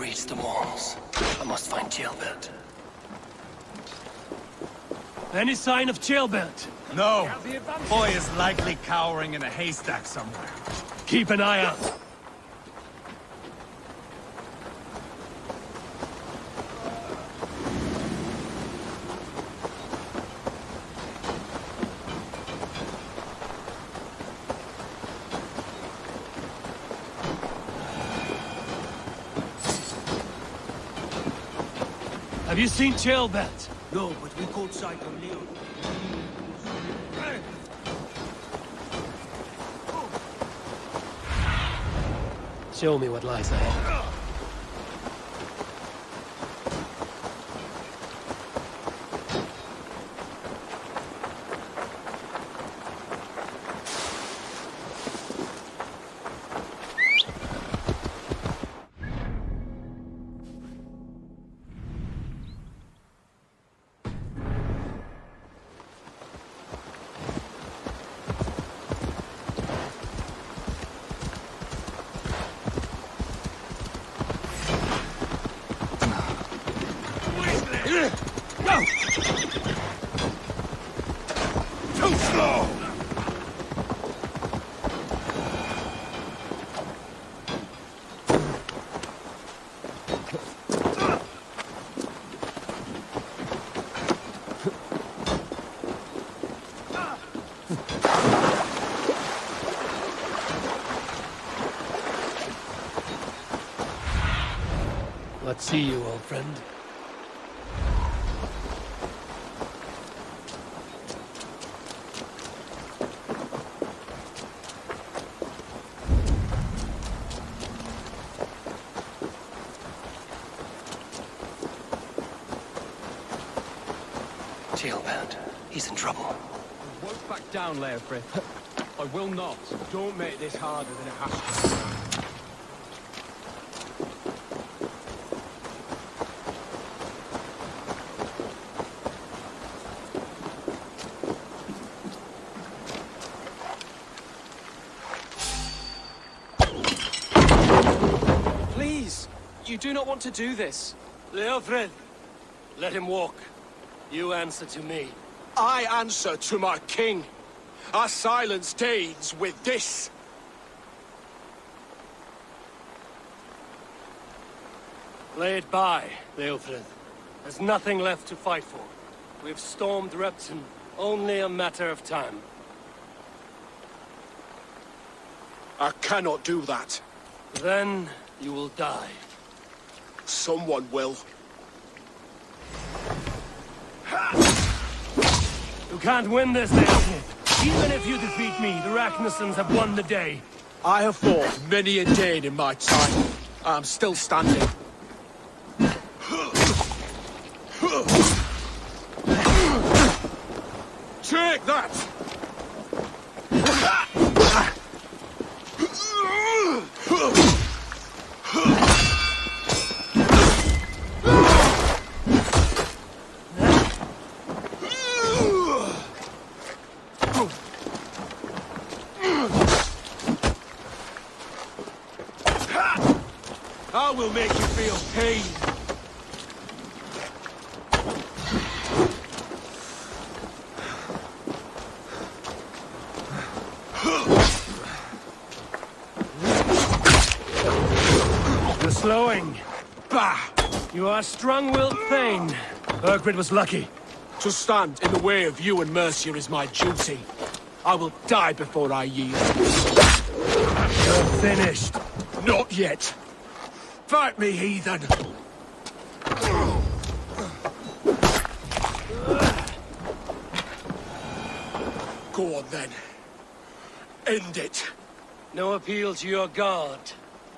reach the walls. I must find Jailbert. Any sign of Jailbert? No. Boy is likely cowering in a haystack somewhere. Keep an eye out. Have you seen Jailbert? No, but we caught sight of Leo. Show me what lies ahead. Too slow! Let's see you, old friend. Jailbert. He's in trouble. I won't back down, Eivor. I will not. Don't make this harder than it has to. Please! You do not want to do this. Leofred, let him walk. You answer to me. I answer to my king. I silence Danes with this. Lay it by, Leofred. There's nothing left to fight for. We've stormed Repton. Only a matter of time. I cannot do that. Then you will die. Someone will. You can't win this, Leofred. Even if you defeat me, the Ragnarsons have won the day. I have fought many a Dane in my time. I'm still standing. Take that! I will make you feel pain. You're slowing. Bah! You are strong-willed Thane. Burgred was lucky. To stand in the way of you and Mercia is my duty. I will die before I yield. You're finished. Not yet. Fight me, heathen! Go on, then. End it. No appeal to your god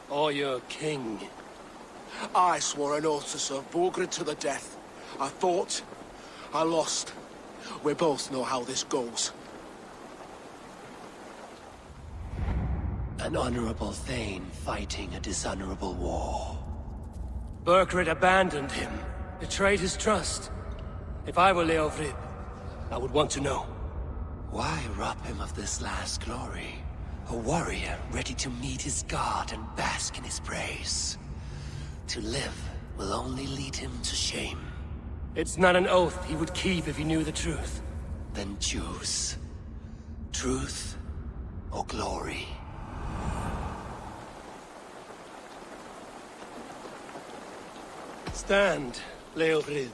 or your king. I swore an oath to serve Burgred to the death. I fought. I lost. We both know how this goes. An honorable Thane fighting a dishonorable war. Burgred abandoned him, betrayed his trust. If I were Leofrid, I would want to know. Why rob him of this last glory? A warrior ready to meet his god and bask in his praise. To live will only lead him to shame. It's not an oath he would keep if he knew the truth. Then choose. Truth or glory. Stand, Leofrid.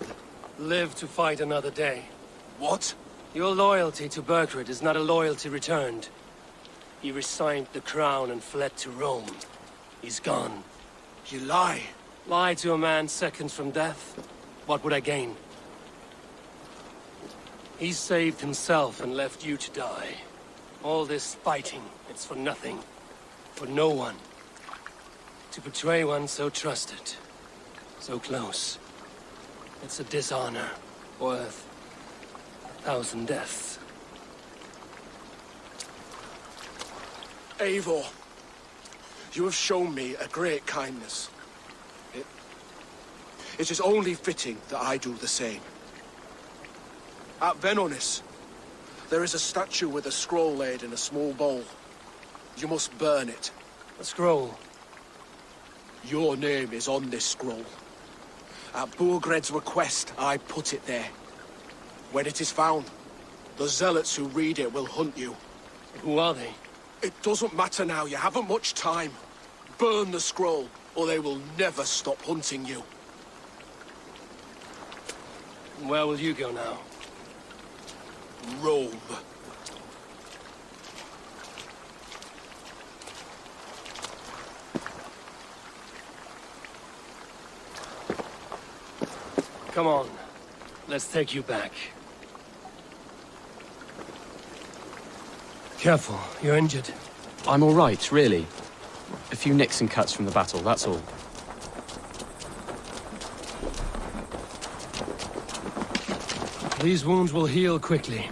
Live to fight another day. What? Your loyalty to Burkred is not a loyalty returned. He resigned the crown and fled to Rome. He's gone. You lie. Lie to a man seconds from death? What would I gain? He saved himself and left you to die. All this fighting, it's for nothing. For no one. To betray one so trusted. So close. It's a dishonor worth 1,000 deaths. Eivor, you have shown me a great kindness. It is only fitting that I do the same. At Venonis, there is a statue with a scroll laid in a small bowl. You must burn it. A scroll. Your name is on this scroll. At Burgred's request, I put it there. When it is found, the zealots who read it will hunt you. Who are they? It doesn't matter now, you haven't much time. Burn the scroll, or they will never stop hunting you. Where will you go now? Rome. Come on. Let's take you back. Careful, you're injured. I'm all right, really. A few nicks and cuts from the battle, that's all. These wounds will heal quickly.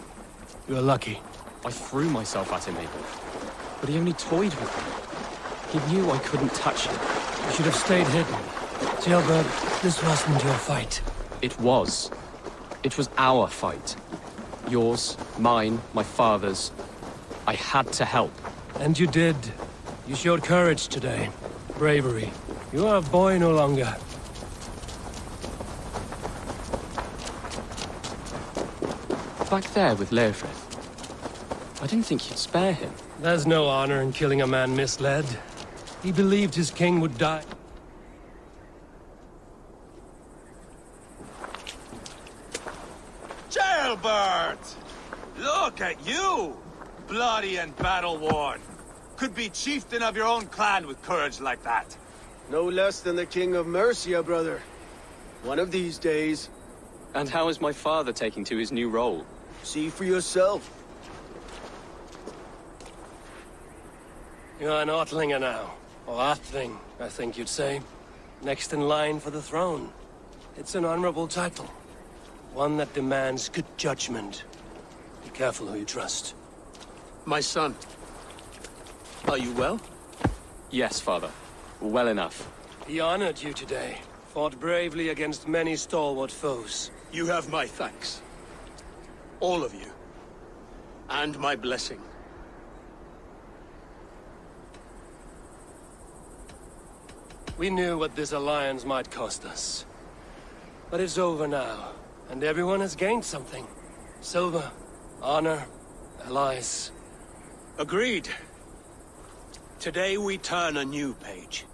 You're lucky. I threw myself at him, Eivor. But he only toyed with me. He knew I couldn't touch him. You should have stayed hidden. Jailbird, this wasn't your fight. It was. It was our fight. Yours, mine, my father's. I had to help. And you did. You showed courage today. Bravery. You are a boy no longer. Back there with Leofrid. I didn't think you'd spare him. There's no honor in killing a man misled. He believed his king would die. Jailbird! Look at you! Bloody and battle-worn. Could be chieftain of your own clan with courage like that. No less than the King of Mercia, brother. One of these days. And how is my father taking to his new role? See for yourself. You're an Ortlinger now. Or Athling, I think you'd say. Next in line for the throne. It's an honorable title. One that demands good judgment. Be careful who you trust. My son. Are you well? Yes, father. Well enough. He honored you today. Fought bravely against many stalwart foes. You have my thanks. All of you. And my blessing. We knew what this alliance might cost us. But it's over now, and everyone has gained something. Silver, honor, allies. Agreed. Today we turn a new page.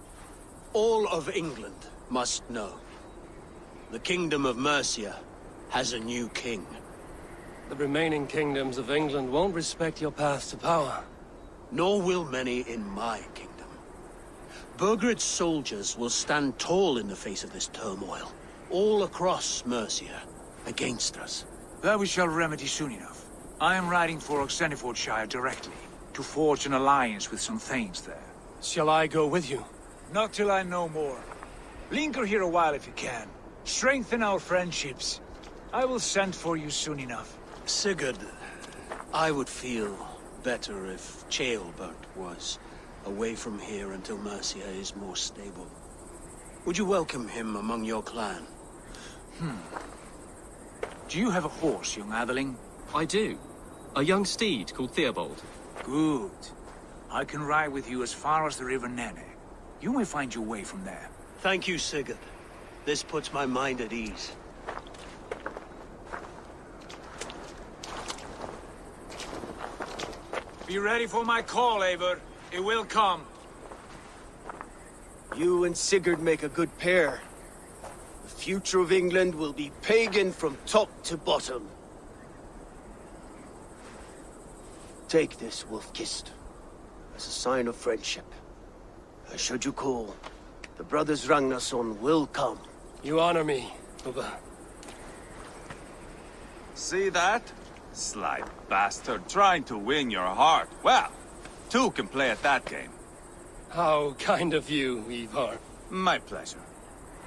All of England must know. The Kingdom of Mercia has a new king. The remaining kingdoms of England won't respect your path to power. Nor will many in my kingdom. Burgred's soldiers will stand tall in the face of this turmoil, all across Mercia, against us. That we shall remedy soon enough. I am riding for Oxenfordshire directly, to forge an alliance with some thanes there. Shall I go with you? Not till I know more. Linger here a while if you can. Strengthen our friendships. I will send for you soon enough. Sigurd, I would feel better if Ceolbert was away from here until Mercia is more stable. Would you welcome him among your clan? Do you have a horse, young Atheling? I do. A young steed called Theobald. Good. I can ride with you as far as the River Nene. You may find your way from there. Thank you, Sigurd. This puts my mind at ease. Be ready for my call, Eivor. It will come. You and Sigurd make a good pair. The future of England will be pagan from top to bottom. Take this, Wolf-Kissed, as a sign of friendship. And should you call, the brothers Ragnarsson will come. You honor me, Ubba. See that? Sly bastard, trying to win your heart. Well, two can play at that game. How kind of you, Eivor. My pleasure.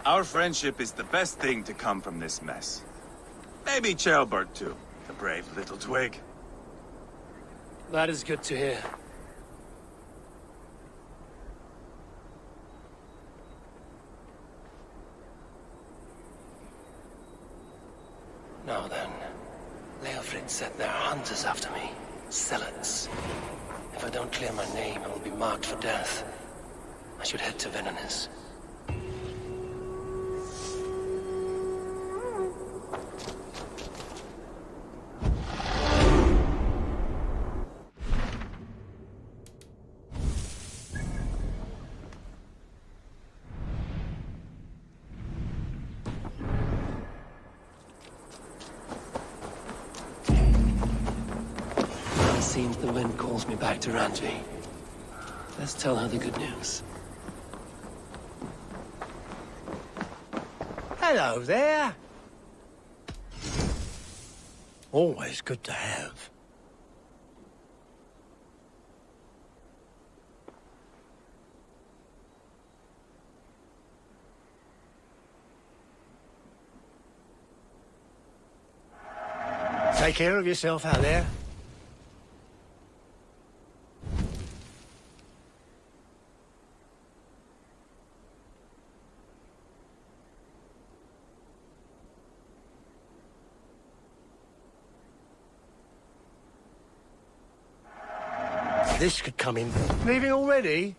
Our friendship is the best thing to come from this mess. Maybe Ceolbert too, the brave little twig. That is good to hear. Now then, Leofrid said there are hunters after me. Zealots. If I don't clear my name, I will be marked for death. I should head to Venanis. Seems the wind calls me back to Ranji. Let's tell her the good news. Hello there. Always good to have. Take care of yourself out there. This could come in. Leaving already?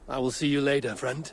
I will see you later, friend.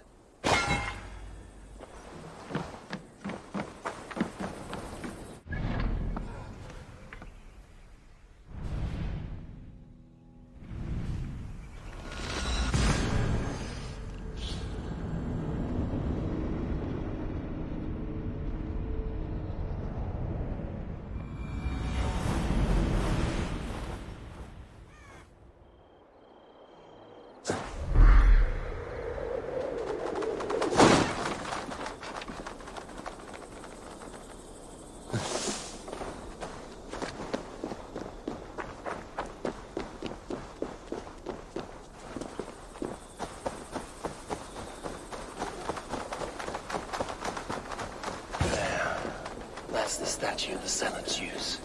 That's the statue the Zealots use.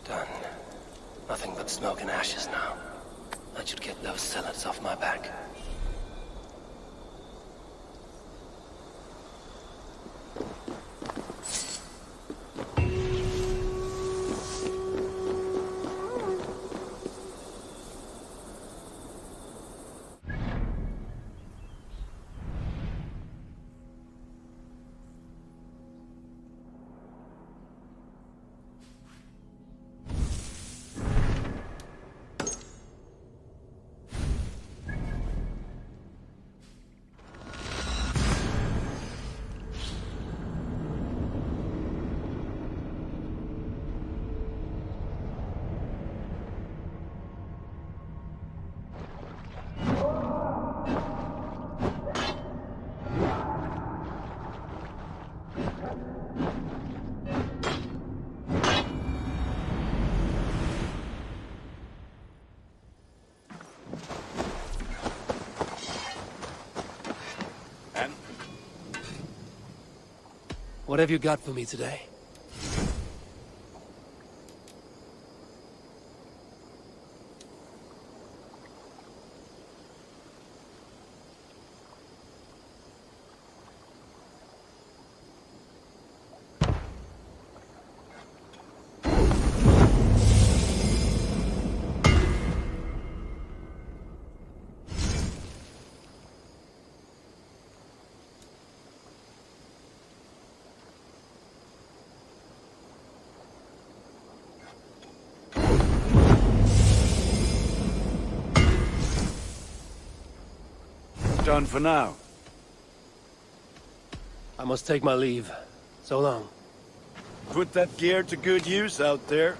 Done. Nothing but smoke and ashes now. I should get those Zealots off my back. What have you got for me today? Done for now. I must take my leave. So long. Put that gear to good use out there.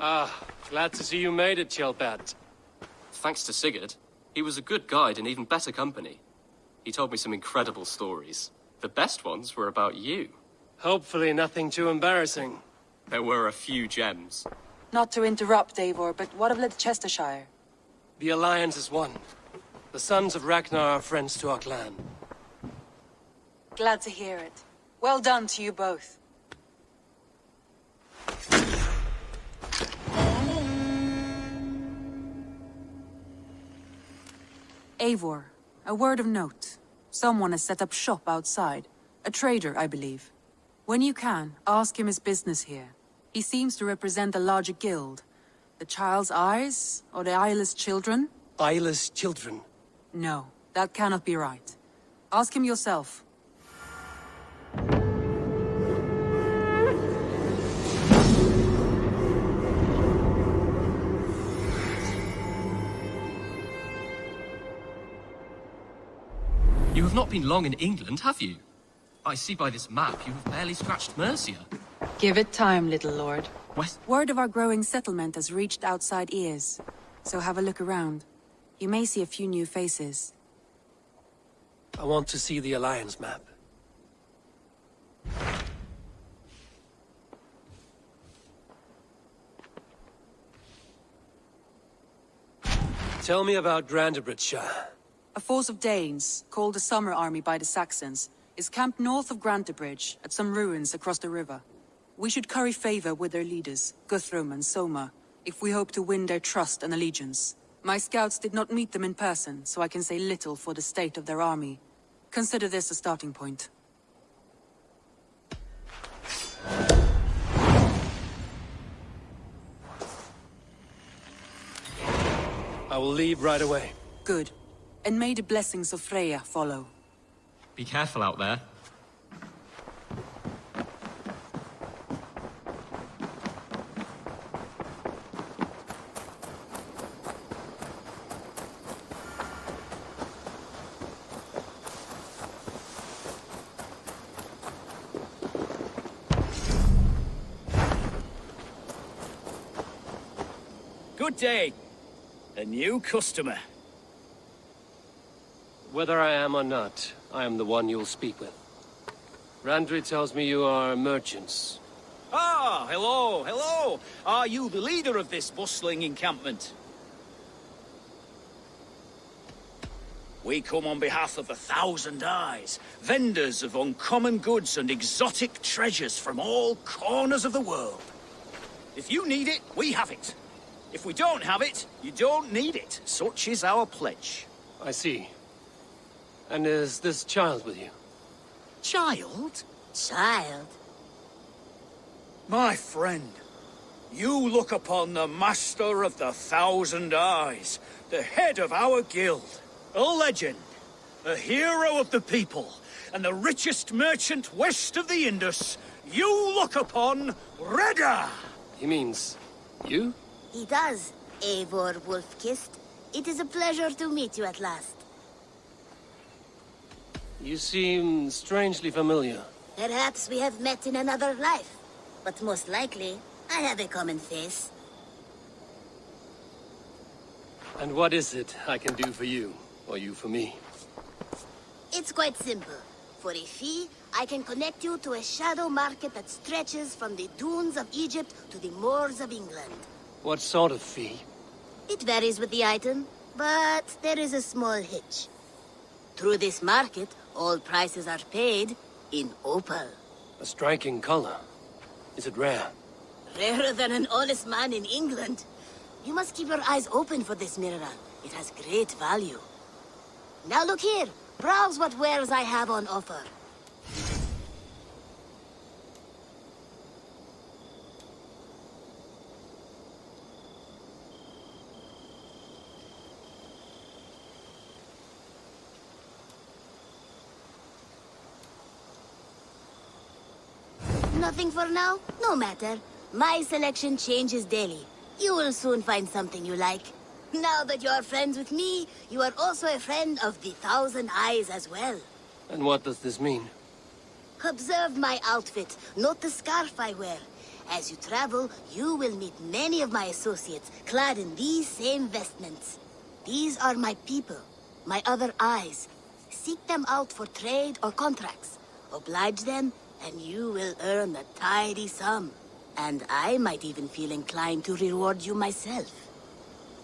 Ah, glad to see you made it, Chelpat. Thanks to Sigurd. He was a good guide and even better company. He told me some incredible stories. The best ones were about you. Hopefully nothing too embarrassing. There were a few gems. Not to interrupt, Eivor, but what of Leicestershire? The Alliance is one. The sons of Ragnar are friends to our clan. Glad to hear it. Well done to you both. Eivor, a word of note. Someone has set up shop outside. A trader, I believe. When you can, ask him his business here. He seems to represent a larger guild. The Child's Eyes, or the Eyeless Children? Eyeless children. No, that cannot be right. Ask him yourself. You have not been long in England, have you? I see by this map you have barely scratched Mercia. Give it time, little lord. West... Word of our growing settlement has reached outside ears. So have a look around. You may see a few new faces. I want to see the Alliance map. Tell me about Grantebridgeshire. A force of Danes, called the Summer Army by the Saxons, is camped north of Grantebridge, at some ruins across the river. We should curry favor with their leaders, Guthrum and Soma, if we hope to win their trust and allegiance. My scouts did not meet them in person, so I can say little for the state of their army. Consider this a starting point. I will leave right away. Good. And may the blessings of Freya follow. Be careful out there. Good day. A new customer. Whether I am or not, I am the one you'll speak with. Randri tells me you are merchants. Ah, hello, hello. Are you the leader of this bustling encampment? We come on behalf of 1,000 Eyes, vendors of uncommon goods and exotic treasures from all corners of the world. If you need it, we have it. If we don't have it, you don't need it. Such is our pledge. I see. And is this child with you? Child? Child? My friend, you look upon the master of the 1,000 Eyes, the head of our guild, a legend, a hero of the people, and the richest merchant west of the Indus. You look upon Reda! He means you? He does, Eivor Wolf-Kissed. It is a pleasure to meet you at last. You seem strangely familiar. Perhaps we have met in another life. But most likely, I have a common face. And what is it I can do for you, or you for me? It's quite simple. For a fee, I can connect you to a shadow market that stretches from the dunes of Egypt to the moors of England. What sort of fee? It varies with the item, but there is a small hitch. Through this market, all prices are paid in opal. A striking color. Is it rare? Rarer than an honest man in England. You must keep your eyes open for this mineral. It has great value. Now look here. Browse what wares I have on offer. Nothing for now? No matter. My selection changes daily. You will soon find something you like. Now that you are friends with me, you are also a friend of the Thousand Eyes as well. And what does this mean? Observe my outfit. Note the scarf I wear. As you travel, you will meet many of my associates, clad in these same vestments. These are my people, my other eyes. Seek them out for trade or contracts. Oblige them, and you will earn a tidy sum. And I might even feel inclined to reward you myself.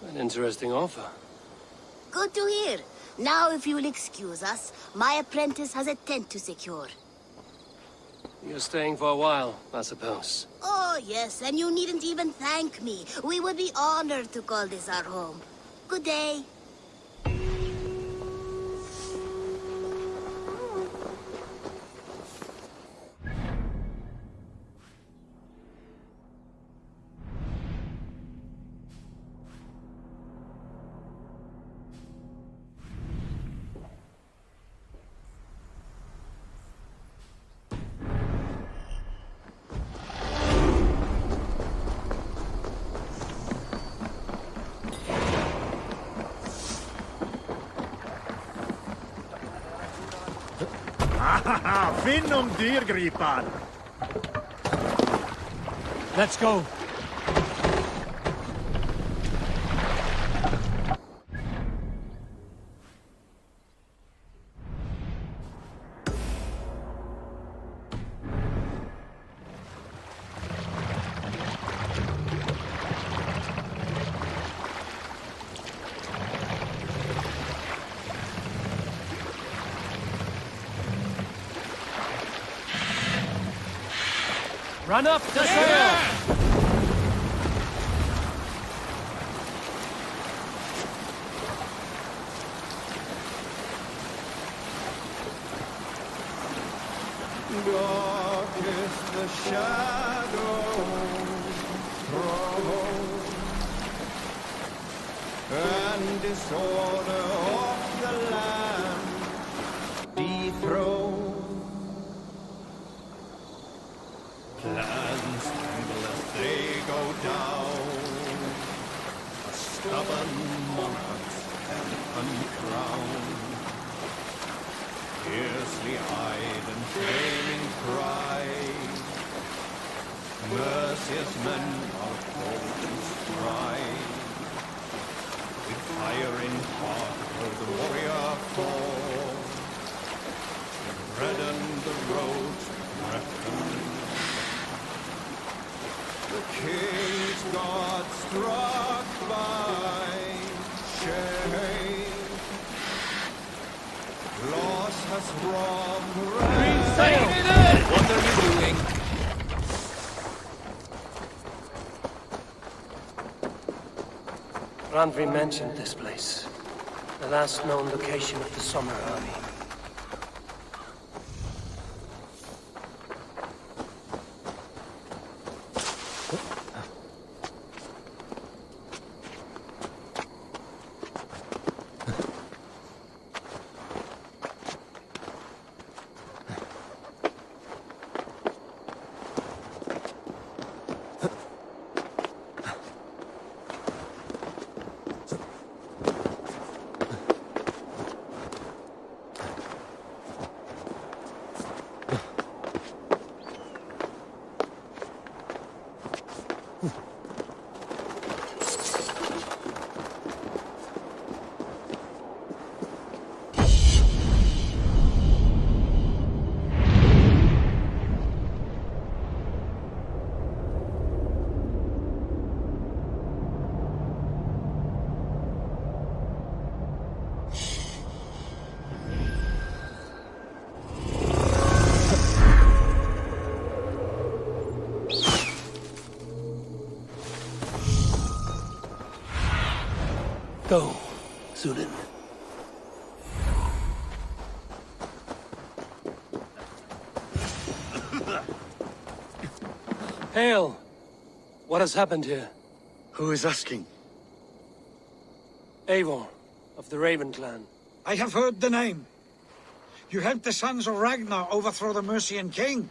An interesting offer. Good to hear. Now, if you will excuse us, my apprentice has a tent to secure. You're staying for a while, I suppose. Oh, yes, and you needn't even thank me. We would be honored to call this our home. Good day. Finnum dyrgripan! Let's go. Run up the sail! Dark is the shadow thrown, and disorder of the land dethroned. Plans tremble as they go down. A stubborn monarch's head uncrowned. Fiercely eyed and flaming pride, Mercia's men are cold and stride. With fire in heart will the warrior fall, to redden the road to Breton. The king's God struck by shame. Loss has robbed What are you doing? Randvi mentioned this place. The last known location of the Summer Army. Go, Zulin. Hail! What has happened here? Who is asking? Eivor, of the Raven clan. I have heard the name. You helped the sons of Ragnar overthrow the Mercian king.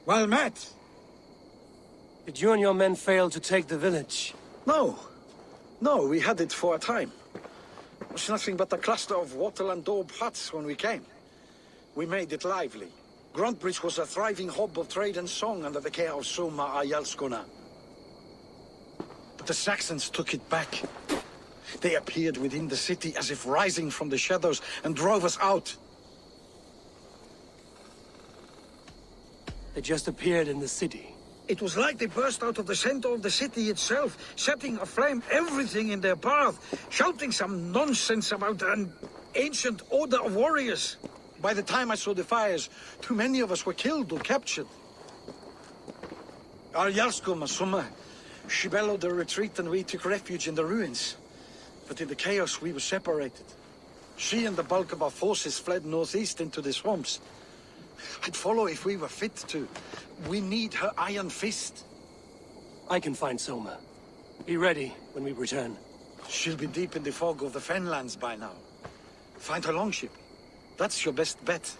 Well met. Did you and your men fail to take the village? No. No, we had it for a time. It was nothing but a cluster of wattle and daub huts when we came. We made it lively. Gruntbridge was a thriving hub of trade and song under the care of Soma Ayalskona. But the Saxons took it back. They appeared within the city as if rising from the shadows and drove us out. They just appeared in the city. It was like they burst out of the center of the city itself, setting aflame everything in their path, shouting some nonsense about an ancient order of warriors. By the time I saw the fires, too many of us were killed or captured. Arjalsko Masuma, she bellowed a retreat and we took refuge in the ruins. But in the chaos we were separated. She and the bulk of our forces fled northeast into the swamps. I'd follow if we were fit to. We need her iron fist. I can find Soma. Be ready when we return. She'll be deep in the fog of the Fenlands by now. Find her longship. That's your best bet.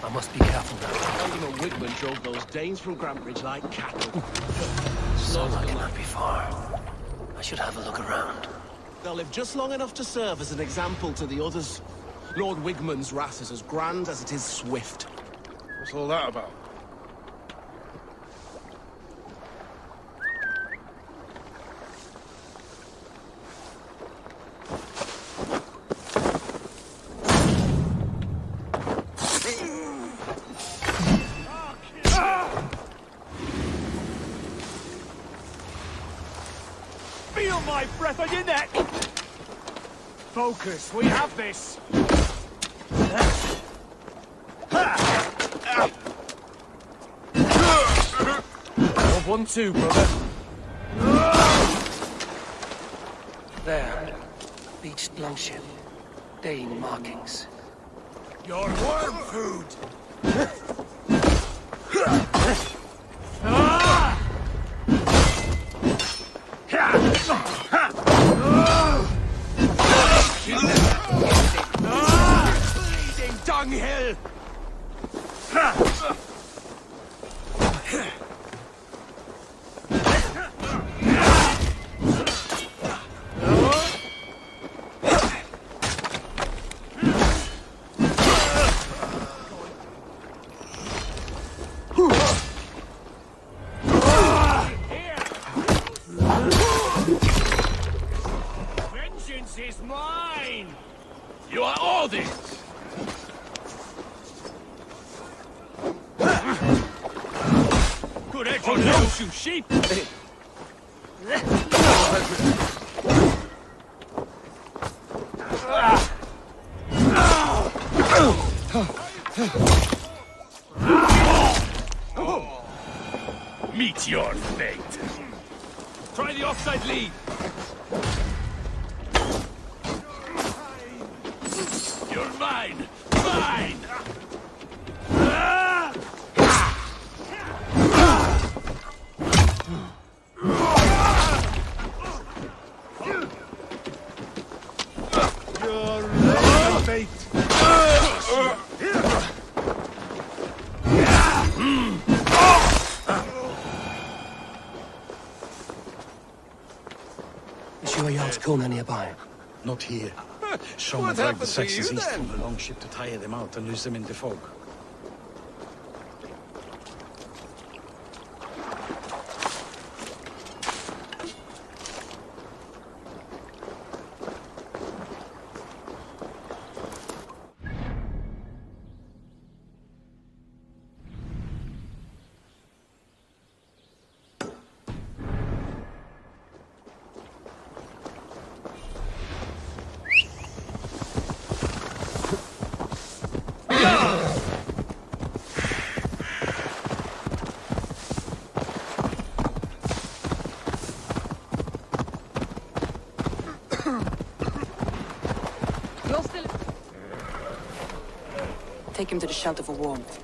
I must be careful now. Alderman Wigman drove those Danes from Grantbridge like cattle. Soma cannot be far. I should have a look around. They'll live just long enough to serve as an example to the others. Lord Wigman's wrath is as grand as it is swift. What's all that about? Feel my breath on your neck! Focus, we have this! One, two, brother. There. Beached longship. Dane markings. Your worm food! Bleeding dunghill! is mine! You are all this! Good edge on those, you sheep! Meet your fate. Try the offside lead. You're mine! Mine! Your fate! Is your yacht Kona nearby? Not here. Someone dragged the Saxons east from the longship to tire them out and lose them in the fog. Take him to the shelter for warmth.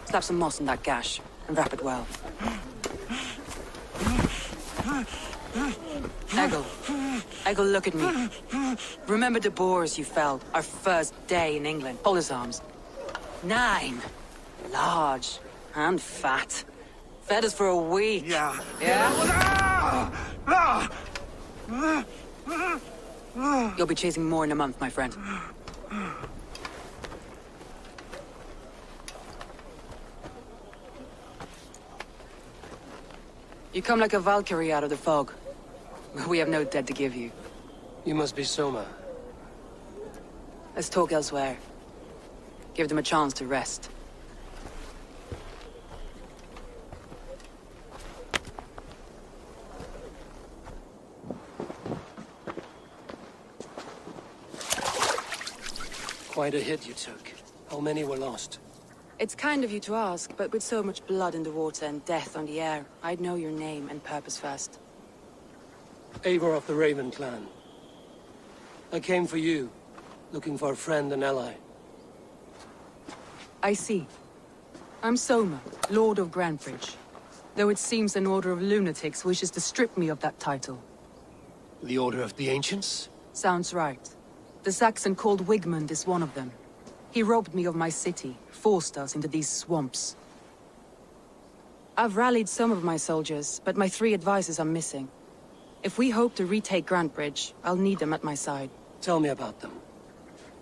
Slap some moss in that gash and wrap it well. Eggle, look at me. Remember the boars you felled our first day in England? Hold his arms. 9. Large and fat. Fed us for a week. Yeah? You'll be chasing more in a month, my friend. You come like a Valkyrie out of the fog. We have no dead to give you. You must be Soma. Let's talk elsewhere. Give them a chance to rest. Quite a hit you took. How many were lost? It's kind of you to ask, but with so much blood in the water and death on the air, I'd know your name and purpose first. Eivor of the Raven clan. I came for you, looking for a friend and ally. I see. I'm Soma, Lord of Grantebridge. Though it seems an order of lunatics wishes to strip me of that title. The Order of the Ancients? Sounds right. The Saxon called Wigmund is one of them. He robbed me of my city, forced us into these swamps. I've rallied some of my soldiers, but my 3 advisors are missing. If we hope to retake Grantebridge, I'll need them at my side. Tell me about them.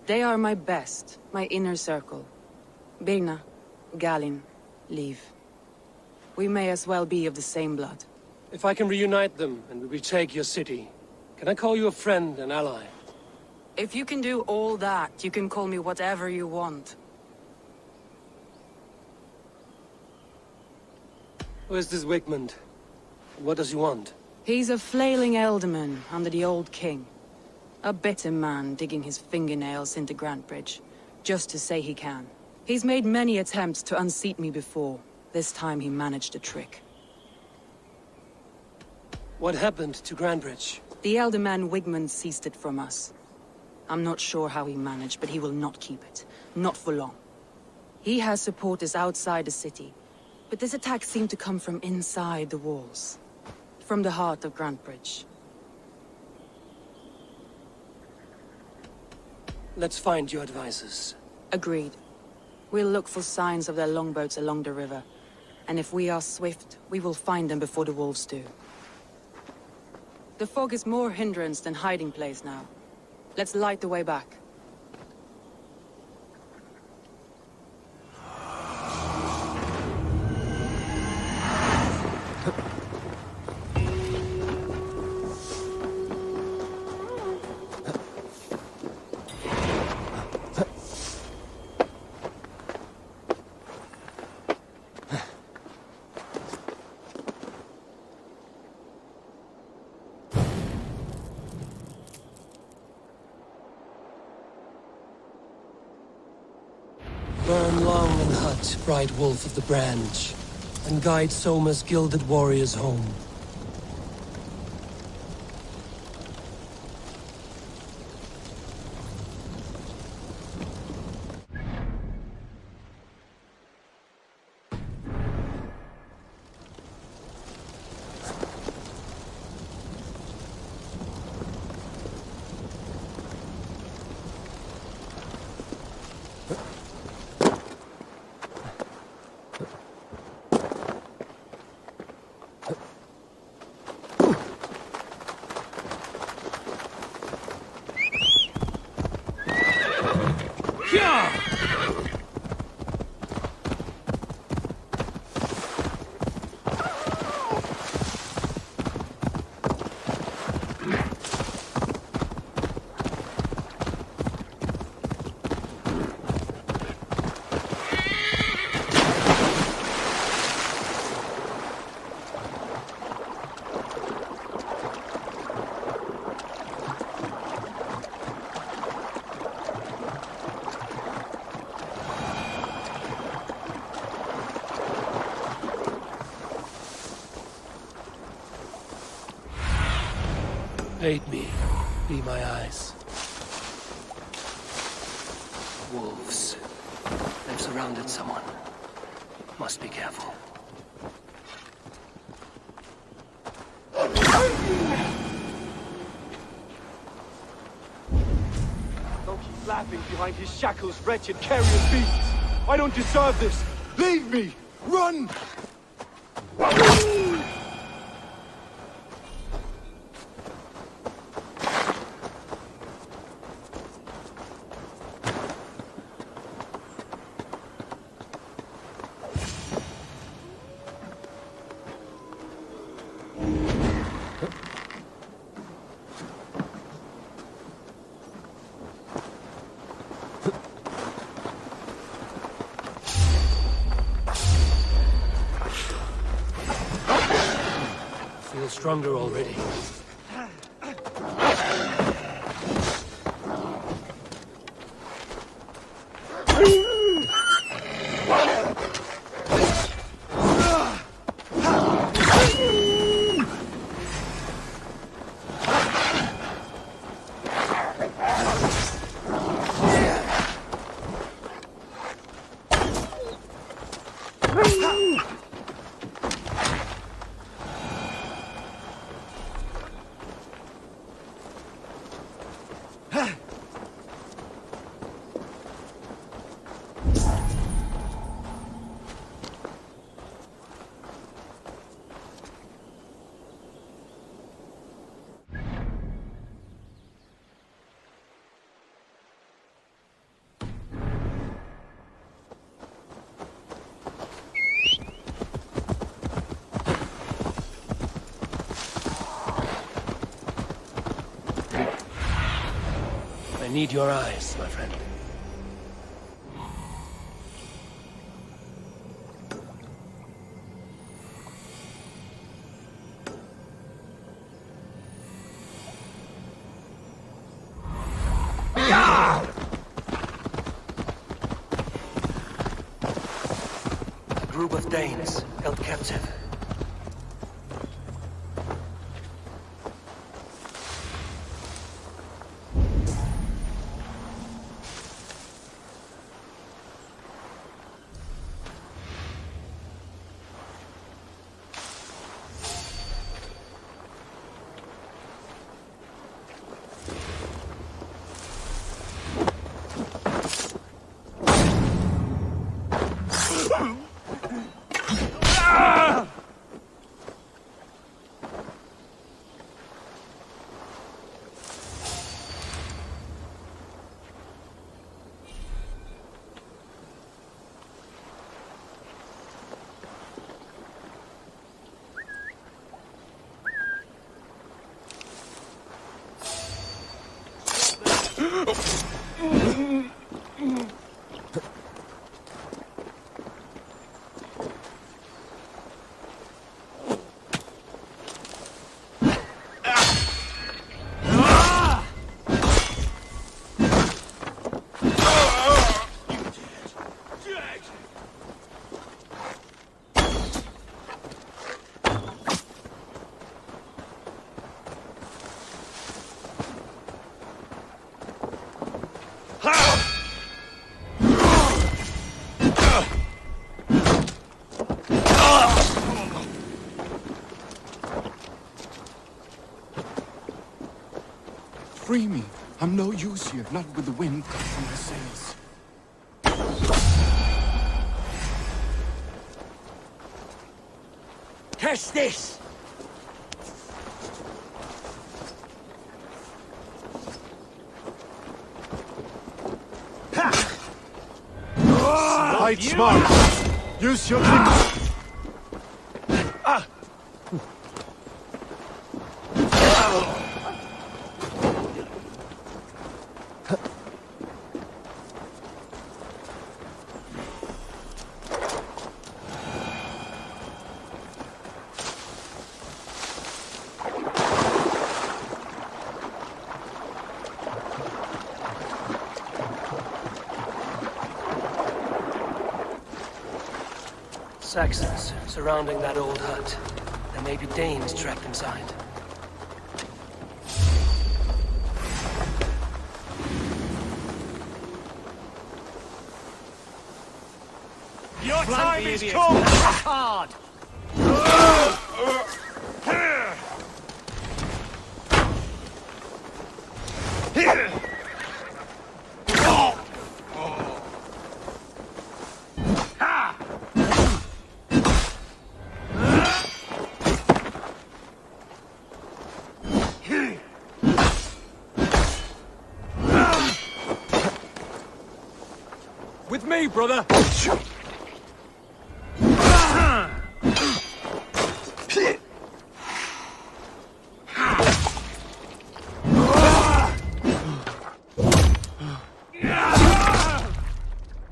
They are my best, my inner circle. Birna, Galin, Liv. We may as well be of the same blood. If I can reunite them and we retake your city, can I call you a friend and ally? If you can do all that, you can call me whatever you want. Who is this Wigmund? What does he want? He's a flailing elderman under the old king. A bitter man digging his fingernails into Grantebridge, just to say he can. He's made many attempts to unseat me before. This time he managed a trick. What happened to Grantebridge? The elderman Wigmund seized it from us. I'm not sure how he managed, but he will not keep it. Not for long. He has supporters outside the city, but this attack seemed to come from inside the walls. From the heart of Grantebridge. Let's find your advisors. Agreed. We'll look for signs of their longboats along the river. And if we are swift, we will find them before the wolves do. The fog is more hindrance than hiding place now. Let's light the way back. Burn long and hut, bright wolf of the branch, and guide Soma's gilded warriors home. Aid me. Be my eyes. Wolves. They've surrounded someone. Must be careful. Don't keep laughing behind his shackles, wretched carrion beasts! I don't deserve this! Leave me! Run! Stronger already. I need your eyes, my friend. A group of Danes held captive. Free me. I'm no use here, not with the wind from my sails. Test this! Fight smart! Use your limbs! Saxons surrounding that old hut. There may be Danes trapped inside. Your time is come! Hard! With me, brother!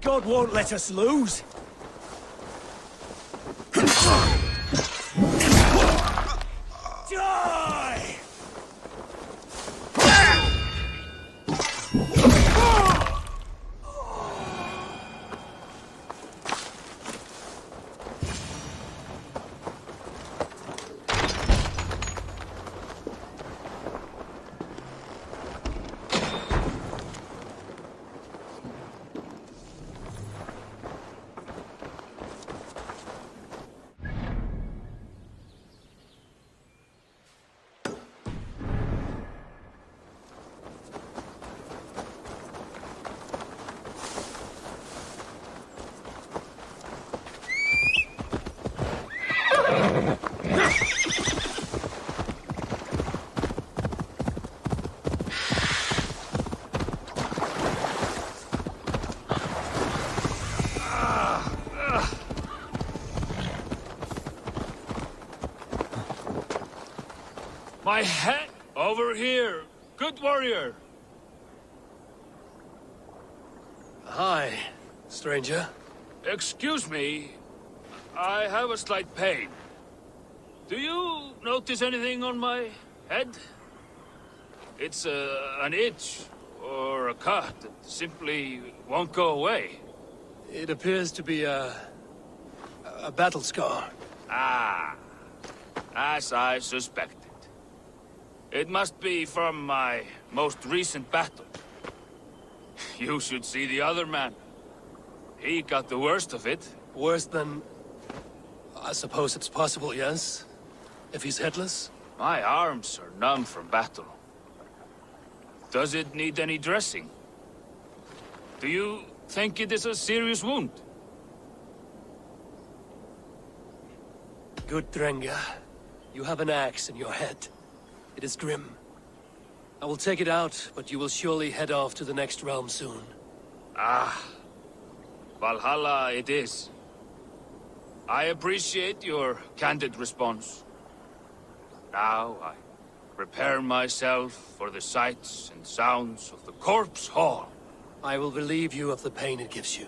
God won't let us lose. Die! My head! Over here! Good warrior! Hi, stranger. Excuse me. I have a slight pain. Do you notice anything on my head? It's an itch or a cut that simply won't go away. It appears to be a battle scar. Ah, as I suspected. It must be from my most recent battle. You should see the other man. He got the worst of it. Worse than... I suppose it's possible, yes? If he's headless? My arms are numb from battle. Does it need any dressing? Do you think it is a serious wound? Good, Drenga. You have an axe in your head. It is grim. I will take it out, but you will surely head off to the next realm soon. Ah, Valhalla it is. I appreciate your candid response. Now I prepare myself for the sights and sounds of the corpse hall. I will relieve you of the pain it gives you.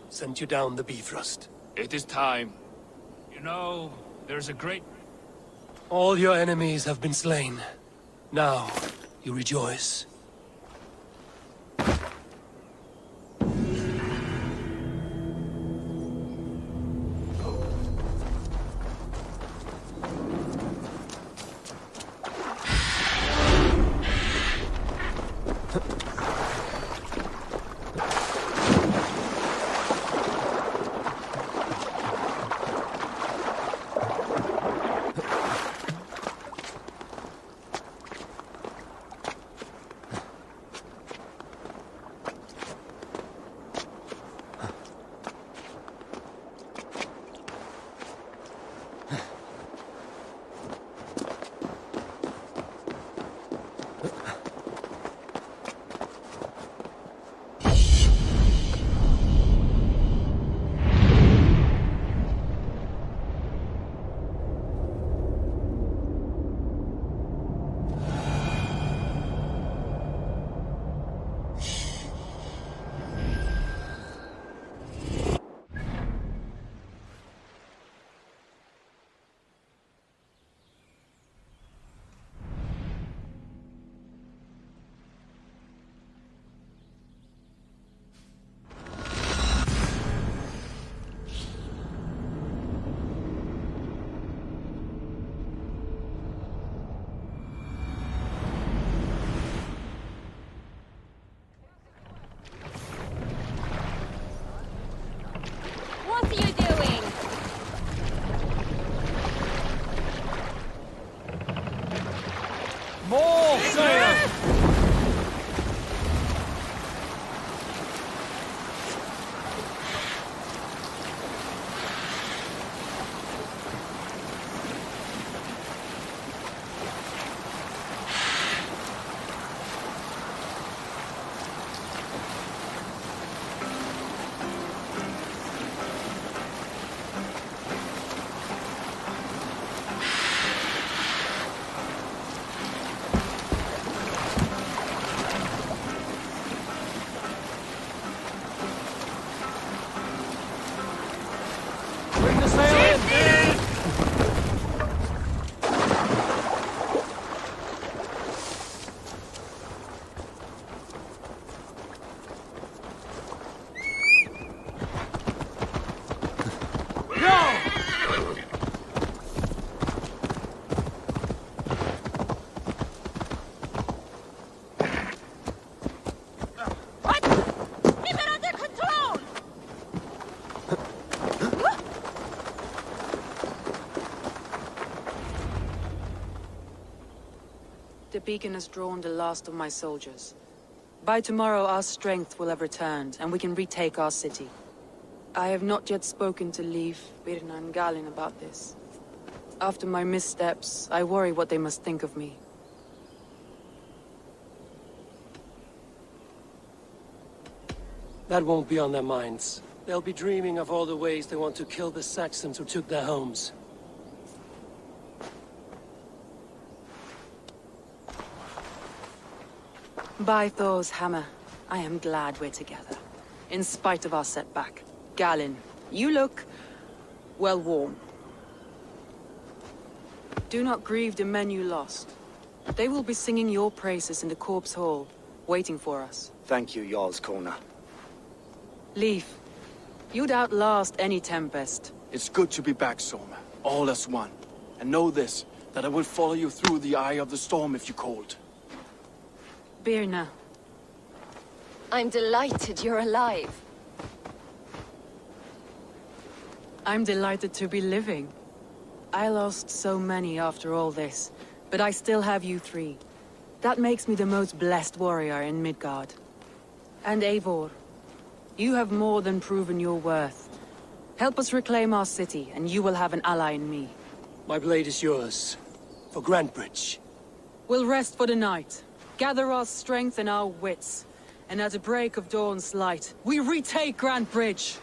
Send you down the Bifrost. It is time. You know, there's a great... All your enemies have been slain. Now, you rejoice. More sail! The beacon has drawn the last of my soldiers. By tomorrow our strength will have returned, and we can retake our city. I have not yet spoken to Leif, Birna and Galin about this. After my missteps, I worry what they must think of me. That won't be on their minds. They'll be dreaming of all the ways they want to kill the Saxons who took their homes. By Thor's hammer, I am glad we're together. In spite of our setback. Galin, you look... well, warm. Do not grieve the men you lost. They will be singing your praises in the Corpse Hall, waiting for us. Thank you, Jarl's Kona. Leif, you'd outlast any tempest. It's good to be back, Soma. All as one. And know this, that I will follow you through the eye of the storm if you're cold. Birna. I'm delighted you're alive. I'm delighted to be living. I lost so many after all this, but I still have you three. That makes me the most blessed warrior in Midgard. And Eivor, you have more than proven your worth. Help us reclaim our city, and you will have an ally in me. My blade is yours. For Grantebridge. We'll rest for the night. Gather our strength and our wits. And at the break of dawn's light, we retake Grantebridge!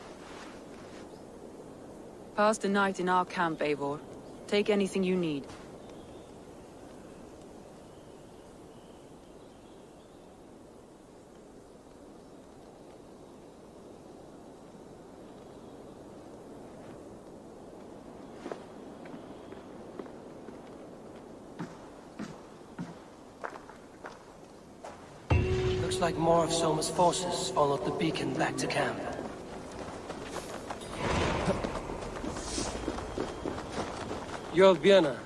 Pass the night in our camp, Eivor. Take anything you need. Looks like more of Soma's forces followed the beacon back to camp. You're Birna.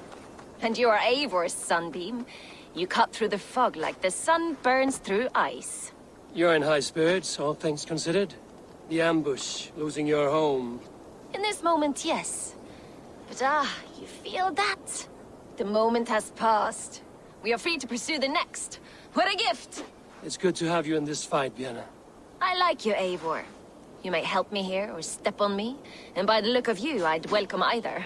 And you're Eivor's sunbeam. You cut through the fog like the sun burns through ice. You're in high spirits, all things considered. The ambush, losing your home. In this moment, yes. But you feel that? The moment has passed. We are free to pursue the next. What a gift! It's good to have you in this fight, Birna. I like you, Eivor. You may help me here or step on me, and by the look of you, I'd welcome either.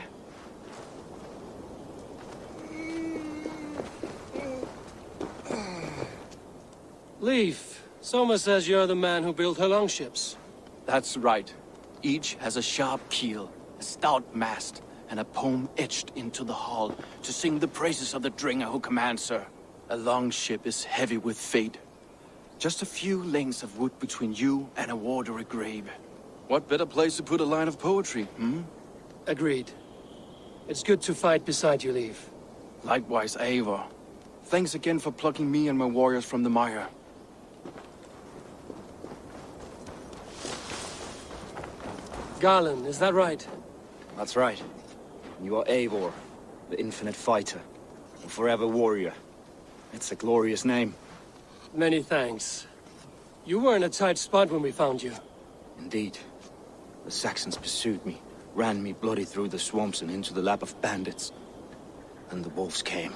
Leif, Soma says you're the man who built her longships. That's right. Each has a sharp keel, a stout mast, and a poem etched into the hull to sing the praises of the Dringer who commands her. A longship is heavy with fate. Just a few lengths of wood between you and a watery grave. What better place to put a line of poetry, hmm? Agreed. It's good to fight beside you, Leif. Likewise, Eivor. Thanks again for plucking me and my warriors from the mire. Garland, is that right? That's right. You are Eivor, the infinite fighter, a forever warrior. It's a glorious name. Many thanks. You were in a tight spot when we found you. Indeed. The Saxons pursued me, ran me bloody through the swamps and into the lap of bandits. And the wolves came.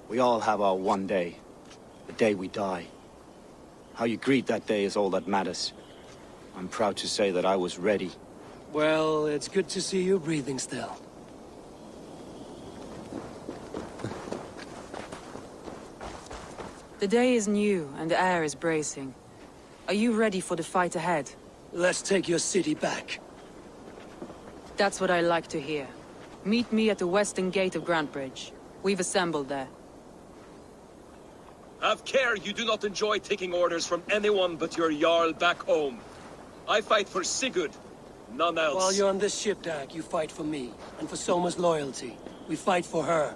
We all have our one day. The day we die. How you greet that day is all that matters. I'm proud to say that I was ready. Well, it's good to see you breathing still. The day is new, and the air is bracing. Are you ready for the fight ahead? Let's take your city back. That's what I like to hear. Meet me at the western gate of Grantebridge. We've assembled there. Have care you do not enjoy taking orders from anyone but your Jarl back home. I fight for Sigurd, none else. While you're on this ship, Dag, you fight for me, and for Soma's loyalty. We fight for her.